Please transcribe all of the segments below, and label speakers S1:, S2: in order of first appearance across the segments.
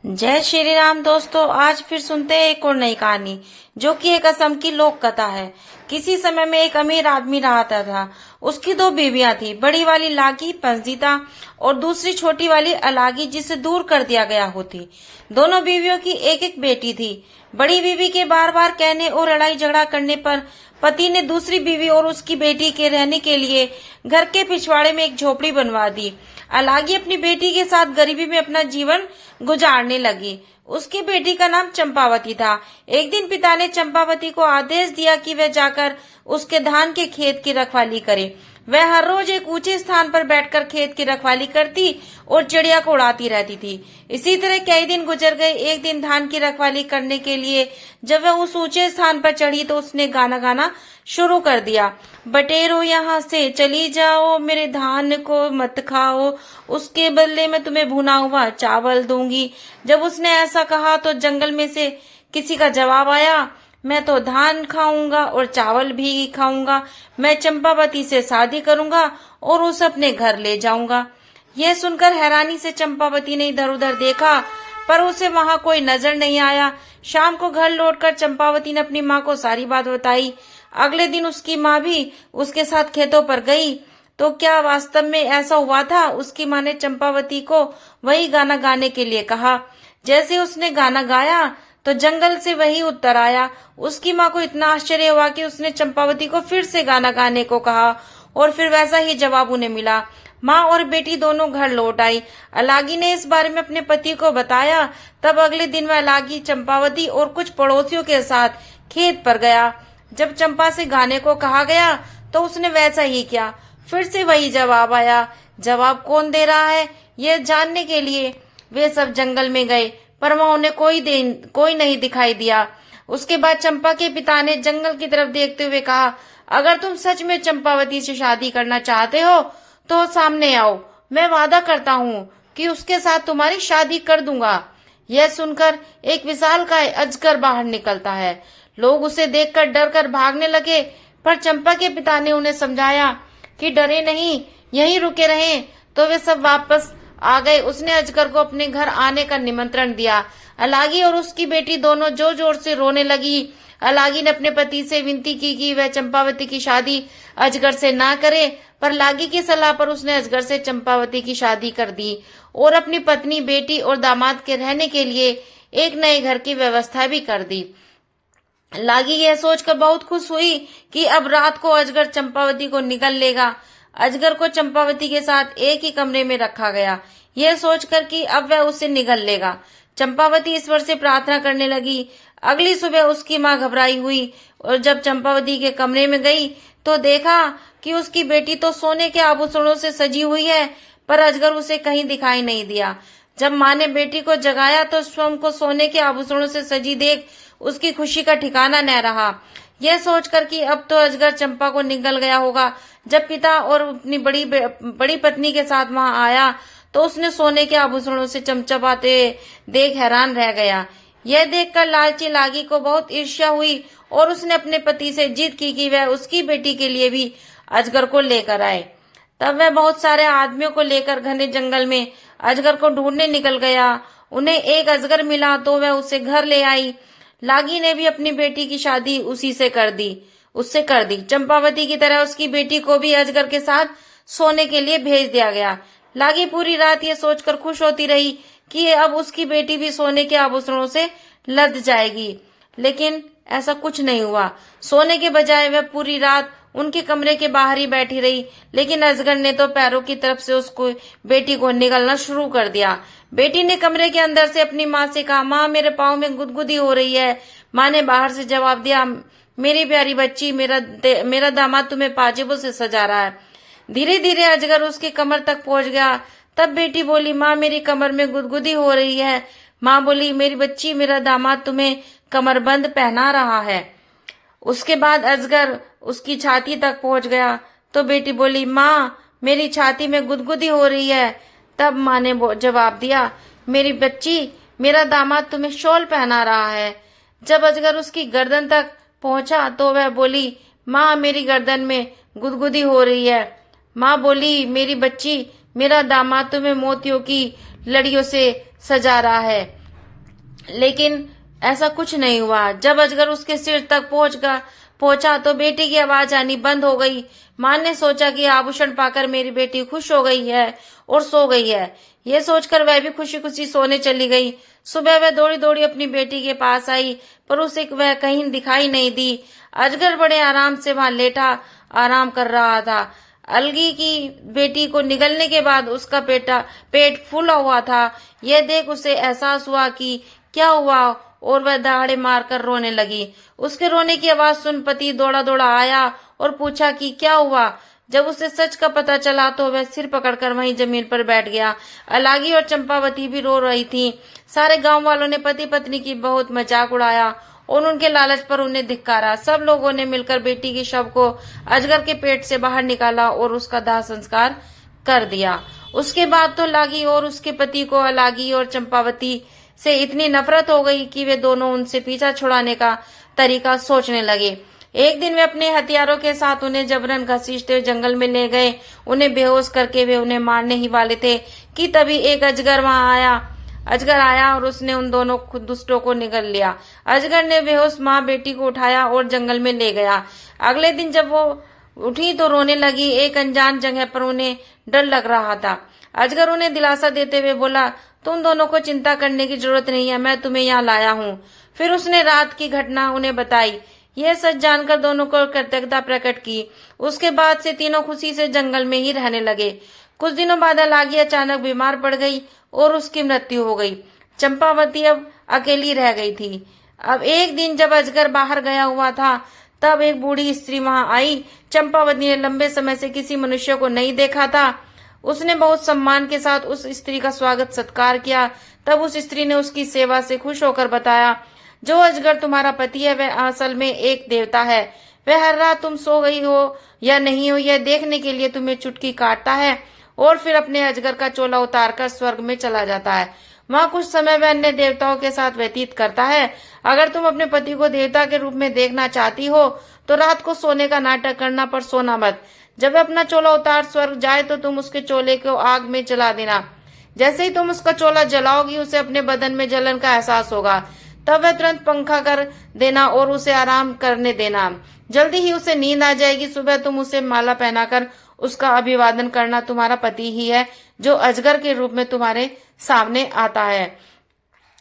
S1: जय श्री राम दोस्तों। आज फिर सुनते हैं एक और नई कहानी जो कि एक असम की लोक कथा है। किसी समय में एक अमीर आदमी रहता था। उसकी दो बीवियां थी, बड़ी वाली लागी पंजीता और दूसरी छोटी वाली अलागी जिसे दूर कर दिया गया होती। दोनों बीवियों की एक एक बेटी थी। बड़ी बीवी के बार बार कहने और लड़ाई झगड़ा करने पर पति ने दूसरी बीवी और उसकी बेटी के रहने के लिए घर के पिछवाड़े में एक झोपड़ी बनवा दी। अलागी अपनी बेटी के साथ गरीबी में अपना जीवन गुजारने लगी। उसकी बेटी का नाम चंपावती था। एक दिन पिता ने चंपावती को आदेश दिया कि वह जाकर उसके धान के खेत की रखवाली करे। वह हर रोज एक ऊंचे स्थान पर बैठकर खेत की रखवाली करती और चिड़िया को उड़ाती रहती थी। इसी तरह कई दिन गुजर गए। एक दिन धान की रखवाली करने के लिए जब वह उस ऊंचे स्थान पर चढ़ी तो उसने गाना गाना शुरू कर दिया। बटेरो यहाँ से चली जाओ, मेरे धान को मत खाओ, उसके बदले में तुम्हें भुना हुआ चावल दूंगी। जब उसने ऐसा कहा तो जंगल में से किसी का जवाब आया, मैं तो धान खाऊंगा और चावल भी खाऊंगा। मैं चंपावती से शादी करूंगा और उसे अपने घर ले जाऊंगा। यह सुनकर हैरानी से चंपावती ने इधर उधर देखा पर उसे वहां कोई नजर नहीं आया। शाम को घर लौटकर चंपावती ने अपनी माँ को सारी बात बताई। अगले दिन उसकी माँ भी उसके साथ खेतों पर गई। तो क्या वास्तव में ऐसा हुआ था? उसकी माँ ने चंपावती को वही गाना गाने के लिए कहा। जैसे उसने गाना गाया तो जंगल से वही उत्तर आया। उसकी माँ को इतना आश्चर्य हुआ कि उसने चंपावती को फिर से गाना गाने को कहा और फिर वैसा ही जवाब उन्हें मिला। माँ और बेटी दोनों घर लौट आई। अलागी ने इस बारे में अपने पति को बताया। तब अगले दिन वह अलागी चंपावती और कुछ पड़ोसियों के साथ खेत पर गया। जब चंपा से गाने को कहा गया तो उसने वैसा ही किया। फिर से वही जवाब आया। जवाब कौन दे रहा है यह जानने के लिए वे सब जंगल में गए पर वहां उन्हें कोई नहीं दिखाई दिया। उसके बाद चंपा के पिता ने जंगल की तरफ देखते हुए कहा, अगर तुम सच में चंपावती से शादी करना चाहते हो तो सामने आओ। मैं वादा करता हूँ कि उसके साथ तुम्हारी शादी कर दूंगा। यह सुनकर एक विशालकाय अजगर बाहर निकलता है। लोग उसे देखकर डर कर भागने लगे पर चंपा के पिता ने उन्हें समझाया कि डरे नहीं, यहीं रुके रहें। तो वे सब वापस आ गए। उसने अजगर को अपने घर आने का निमंत्रण दिया। अलागी और उसकी बेटी दोनों जोर जोर से रोने लगी। अलागी ने अपने पति से विनती की कि वह चंपावती की शादी अजगर से ना करे, पर लागी की सलाह पर उसने अजगर से चंपावती की शादी कर दी और अपनी पत्नी, बेटी और दामाद के रहने के लिए एक नए घर की व्यवस्था भी कर दी। लागी यह सोचकर बहुत खुश हुई कि अब रात को अजगर चंपावती को निगल लेगा। अजगर को चंपावती के साथ एक ही कमरे में रखा गया, यह सोचकर कि अब वह उसे निगल लेगा। चंपावती ईश्वर से प्रार्थना करने लगी। अगली सुबह उसकी माँ घबराई हुई और जब चंपावती के कमरे में गई तो देखा कि उसकी बेटी तो सोने के आभूषणों से सजी हुई है पर अजगर उसे कहीं दिखाई नहीं दिया। जब माँ ने बेटी को जगाया तो स्वयं को सोने के आभूषणों से सजी देख उसकी खुशी का ठिकाना न रहा। यह सोचकर कि अब तो अजगर चंपा को निगल गया होगा। जब पिता और अपनी बड़ी पत्नी के साथ वहां आया तो उसने सोने के आभूषणों से चमचमाते देख हैरान रह गया। यह देखकर लालची लागी को बहुत ईर्ष्या हुई और उसने अपने पति से जिद की कि वह उसकी बेटी के लिए भी अजगर को लेकर आए। तब वह बहुत सारे आदमियों को लेकर घने जंगल में अजगर को ढूंढने निकल गया। उन्हें एक अजगर मिला तो वह उसे घर ले आई। लागी ने भी अपनी बेटी की शादी उससे कर दी। चंपावती की तरह उसकी बेटी को भी अजगर के साथ सोने के लिए भेज दिया गया। लागी पूरी रात ये सोचकर खुश होती रही कि अब उसकी बेटी भी सोने के आभूषणों से लद जाएगी, लेकिन ऐसा कुछ नहीं हुआ। सोने के बजाय वह पूरी रात उनके कमरे के बाहर ही बैठी रही, लेकिन अजगर ने तो पैरों की तरफ से उसको बेटी को निगलना शुरू कर दिया। बेटी ने कमरे के अंदर से अपनी माँ से कहा, माँ मेरे पाँव में गुदगुदी हो रही है। माँ ने बाहर से जवाब दिया, मेरी प्यारी बच्ची, मेरा दामाद तुम्हें पाजेबों से सजा रहा है। धीरे धीरे अजगर उसकी कमर तक पहुंच गया। तब बेटी बोली, माँ मेरी कमर में गुदगुदी हो रही है। माँ बोली, मेरी बच्ची, मेरा दामाद तुम्हें कमरबंद पहना रहा है। उसके बाद अजगर उसकी छाती तक पहुंच गया तो बेटी बोली, माँ मेरी छाती में गुदगुदी हो रही है। तब माँ ने जवाब दिया, मेरी बच्ची, मेरा दामाद तुम्हें शॉल पहना रहा है। जब अजगर उसकी गर्दन तक पहुंचा तो वह बोली, माँ मेरी गर्दन में गुदगुदी हो रही है। माँ बोली, मेरी बच्ची, मेरा दामाद तुम्हें मोतियों की लड़ियों से सजा रहा है। लेकिन ऐसा कुछ नहीं हुआ। जब अजगर उसके सिर तक पहुंचा तो बेटी की आवाज आनी बंद हो गई। मां ने सोचा कि आभूषण पाकर मेरी बेटी खुश हो गई है और सो गई है। ये सोचकर वह भी खुशी खुशी सोने चली गई। सुबह वह दौड़ी दौड़ी अपनी बेटी के पास आई, पर उसे वह कहीं दिखाई नहीं दी। अजगर बड़े आराम से वहां लेटा आराम कर रहा था। अलगी की बेटी को निगलने के बाद उसका पेट फूला हुआ था। यह देख उसे एहसास हुआ कि क्या हुआ, और वह दहाड़े मारकर रोने लगी। उसके रोने की आवाज सुन पति दौड़ा दौड़ा आया और पूछा कि क्या हुआ। जब उसे सच का पता चला तो वह सिर पकड़कर वहीं जमीन पर बैठ गया। अलागी और चंपावती भी रो रही थीं। सारे गांव वालों ने पति पत्नी की बहुत मजाक उड़ाया और उनके लालच पर उन्हें धिक्कारा। सब लोगों ने मिलकर बेटी के शव को अजगर के पेट से बाहर निकाला और उसका दाह संस्कार कर दिया। उसके बाद तो लागी और उसके पति को अलागी और चंपावती से इतनी नफरत हो गई कि वे दोनों उनसे पीछा छुड़ाने का तरीका सोचने लगे। एक दिन वे अपने हथियारों के साथ उन्हें जबरन घसीटते हुए जंगल में ले गए। उन्हें बेहोश करके वे उन्हें मारने ही वाले थे कि तभी एक अजगर आया और उसने उन दोनों दुष्टों को निगल लिया। अजगर ने बेहोश माँ बेटी को उठाया और जंगल में ले गया। अगले दिन जब वो उठी तो रोने लगी। एक अनजान जगह पर उन्हें डर लग रहा था। अजगर उन्हें दिलासा देते हुए बोला, तुम दोनों को चिंता करने की जरूरत नहीं है, मैं तुम्हें यहाँ लाया हूँ। फिर उसने रात की घटना उन्हें बताई। यह सच जानकर दोनों को कृतज्ञता प्रकट की। उसके बाद से तीनों खुशी से जंगल में ही रहने लगे। कुछ दिनों बाद अलागी अचानक बीमार पड़ गई और उसकी मृत्यु हो गई। चंपावती अब अकेली रह गई थी। अब एक दिन जब अजगर बाहर गया हुआ था तब एक बूढ़ी स्त्री वहां आई। चंपावती ने लंबे समय से किसी मनुष्य को नहीं देखा था। उसने बहुत सम्मान के साथ उस स्त्री का स्वागत सत्कार किया। तब उस स्त्री ने उसकी सेवा से खुश होकर बताया, जो अजगर तुम्हारा पति है वह असल में एक देवता है। वह हर रात तुम सो गई हो या नहीं हो यह देखने के लिए तुम्हें चुटकी काटता है और फिर अपने अजगर का चोला उतारकर स्वर्ग में चला जाता है। वहाँ कुछ समय वह अन्य देवताओं के साथ व्यतीत करता है। अगर तुम अपने पति को देवता के रूप में देखना चाहती हो तो रात को सोने का नाटक करना, पर सोना मत। जब वह अपना चोला उतार स्वर्ग जाए तो तुम उसके चोले को आग में जला देना। जैसे ही तुम उसका चोला जलाओगी उसे अपने बदन में जलन का एहसास होगा। तब वह तुरंत पंखा कर देना और उसे आराम करने देना। जल्दी ही उसे नींद आ जाएगी। सुबह तुम उसे माला पहनाकर उसका अभिवादन करना। तुम्हारा पति ही है जो अजगर के रूप में तुम्हारे सामने आता है।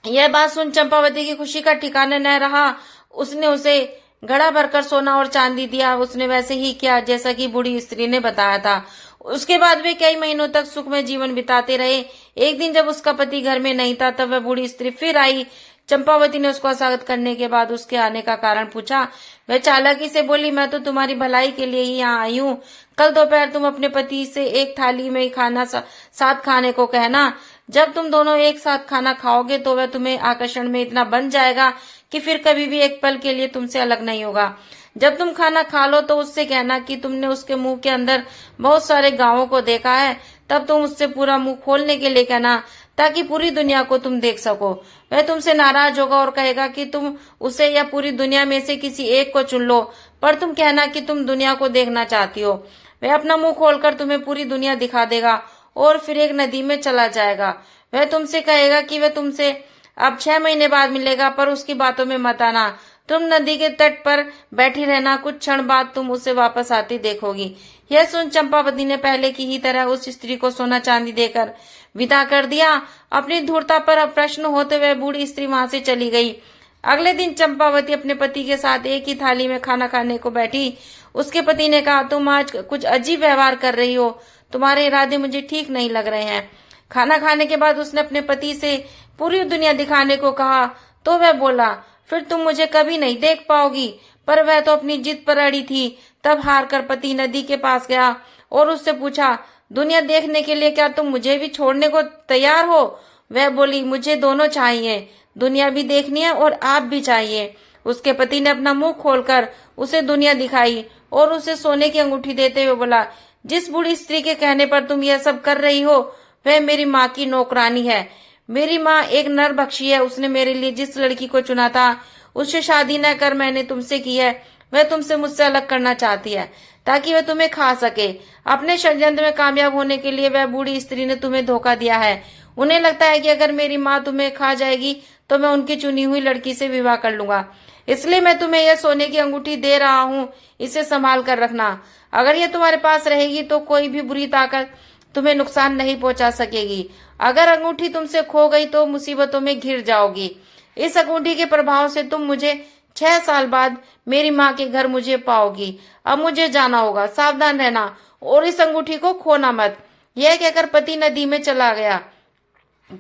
S1: यह बात सुन चंपावती की खुशी का ठिकाना न रहा। उसने उसे घड़ा भरकर सोना और चांदी दिया। उसने वैसे ही किया जैसा कि बूढ़ी स्त्री ने बताया था। उसके बाद वे कई महीनों तक सुखमय जीवन बिताते रहे। एक दिन जब उसका पति घर में नहीं था तब वह बूढ़ी स्त्री फिर आई। चंपावती ने उसका स्वागत करने के बाद उसके आने का कारण पूछा। वह चालाकी से बोली, मैं तो तुम्हारी भलाई के लिए ही यहाँ आई हूँ। कल दोपहर तुम अपने पति से एक थाली में खाना साथ खाने को कहना। जब तुम दोनों एक साथ खाना खाओगे तो वह तुम्हें आकर्षण में इतना बन जाएगा कि फिर कभी भी एक पल के लिए तुमसे अलग नहीं होगा। जब तुम खाना खा लो तो उससे कहना कि तुमने उसके मुंह के अंदर बहुत सारे गांवों को देखा है। तब तुम उससे पूरा मुंह खोलने के लिए कहना ताकि पूरी दुनिया को तुम देख सको। वह तुमसे नाराज होगा और कहेगा कि तुम उसे या पूरी दुनिया में से किसी एक को चुन लो, पर तुम कहना कि तुम दुनिया को देखना चाहती हो। वह अपना मुंह खोलकर तुम्हें पूरी दुनिया दिखा देगा और फिर एक नदी में चला जाएगा। वह तुमसे कहेगा कि वह तुमसे अब 6 महीने बाद मिलेगा, पर उसकी बातों में मत आना। तुम नदी के तट पर बैठी रहना। कुछ क्षण बाद तुम उसे वापस आती देखोगी। यह सुन चंपावती ने पहले की ही तरह उस स्त्री को सोना चांदी देकर विदा कर दिया। अपनी धूर्तता पर प्रश्न होते हुए बूढ़ी स्त्री वहां से चली गई। अगले दिन चंपावती अपने पति के साथ एक ही थाली में खाना खाने को बैठी। उसके पति ने कहा, तुम आज कुछ अजीब व्यवहार कर रही हो। तुम्हारे इरादे मुझे ठीक नहीं लग रहे हैं। खाना खाने के बाद उसने अपने पति से पूरी दुनिया दिखाने को कहा तो वह बोला, फिर तुम मुझे कभी नहीं देख पाओगी। पर वह तो अपनी जिद पर अड़ी थी। तब हार कर पति नदी के पास गया और उससे पूछा, दुनिया देखने के लिए क्या तुम मुझे भी छोड़ने को तैयार हो? वह बोली, मुझे दोनों चाहिए, दुनिया भी देखनी है और आप भी चाहिए। उसके पति ने अपना मुंह खोलकर उसे दुनिया दिखाई और उसे सोने की अंगूठी देते हुए बोला, जिस बूढ़ी स्त्री के कहने पर तुम यह सब कर रही हो वह मेरी माँ की नौकरानी है। मेरी माँ एक नरभक्षी है। उसने मेरे लिए जिस लड़की को चुना था उससे शादी न कर मैंने तुमसे की है। वह तुमसे मुझसे अलग करना चाहती है ताकि वह तुम्हें खा सके। अपने षड्यंत्र में कामयाब होने के लिए वह बूढ़ी स्त्री ने तुम्हें धोखा दिया है। उन्हें लगता है कि अगर मेरी माँ तुम्हें खा जाएगी तो मैं उनकी चुनी हुई लड़की से विवाह कर लूंगा। इसलिए मैं तुम्हें यह सोने की अंगूठी दे रहा हूँ, इसे संभाल कर रखना। अगर ये तुम्हारे पास रहेगी तो कोई भी बुरी ताकत तुम्हें नुकसान नहीं पहुंचा सकेगी। अगर अंगूठी तुमसे खो गई तो मुसीबतों में घिर जाओगी। इस अंगूठी के प्रभाव से तुम मुझे 6 साल बाद मेरी माँ के घर मुझे पाओगी। अब मुझे जाना होगा, सावधान रहना और इस अंगूठी को खोना मत। यह कहकर पति नदी में चला गया।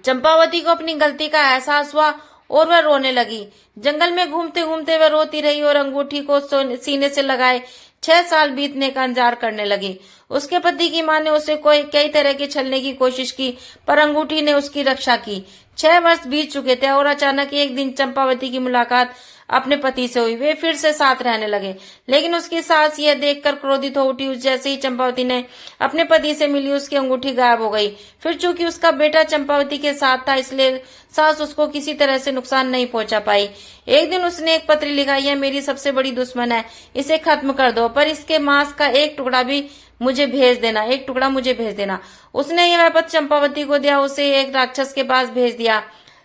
S1: चंपावती को अपनी गलती का एहसास हुआ और वह रोने लगी। जंगल में घूमते घूमते वह रोती रही और अंगूठी को सीने से लगाए 6 साल बीतने का इंतजार करने लगी। उसके पति की मां ने उसे कई तरह के छलने की कोशिश की, पर अंगूठी ने उसकी रक्षा की। 6 वर्ष बीत चुके थे और अचानक एक दिन चंपावती की मुलाकात अपने पति से हुई। वे फिर से साथ रहने लगे, लेकिन उसकी सास यह देखकर क्रोधित हो उठी। जैसे ही चंपावती ने अपने पति से मिली, उसकी अंगूठी गायब हो गई। फिर चूंकि उसका बेटा चंपावती के साथ था, इसलिए सास उसको किसी तरह से नुकसान नहीं पहुंचा पाई। एक दिन उसने एक पत्र लिखा, यह मेरी सबसे बड़ी दुश्मन है, इसे खत्म कर दो, पर इसके मांस का एक टुकड़ा मुझे भेज देना। उसने यह पत्र चंपावती को दिया, उसे एक राक्षस के पास भेज दिया।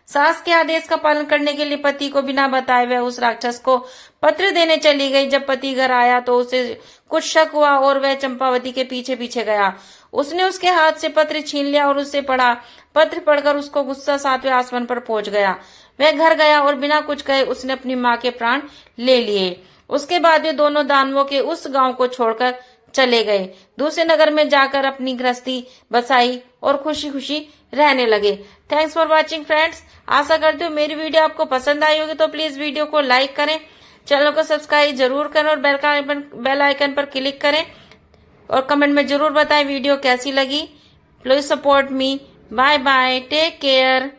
S1: सास के आदेश का पालन करने के लिए पति को बिना बताए वह उस राक्षस को पत्र देने चली गई। जब पति घर आया तो उसे कुछ शक हुआ और वह चंपावती के पीछे पीछे गया। उसने उसके हाथ से पत्र छीन लिया और उसे पढ़ा। पत्र पढ़कर उसको गुस्सा 7वें आसमान पर पहुंच गया। वह घर गया और बिना कुछ कहे उसने अपनी माँ के प्राण ले लिए। उसके बाद वे दोनों दानवों के उस गांव को छोड़कर चले गए। दूसरे नगर में जाकर अपनी गृहस्थी बसाई और खुशी खुशी रहने लगे। Thanks for watching friends. आशा करती हूँ मेरी वीडियो आपको पसंद आई होगी, तो प्लीज वीडियो को लाइक करें, चैनल को सब्सक्राइब जरूर करें और बेल आइकन पर क्लिक करें और कमेंट में जरूर बताएं वीडियो कैसी लगी। Please support me. Bye bye, take care.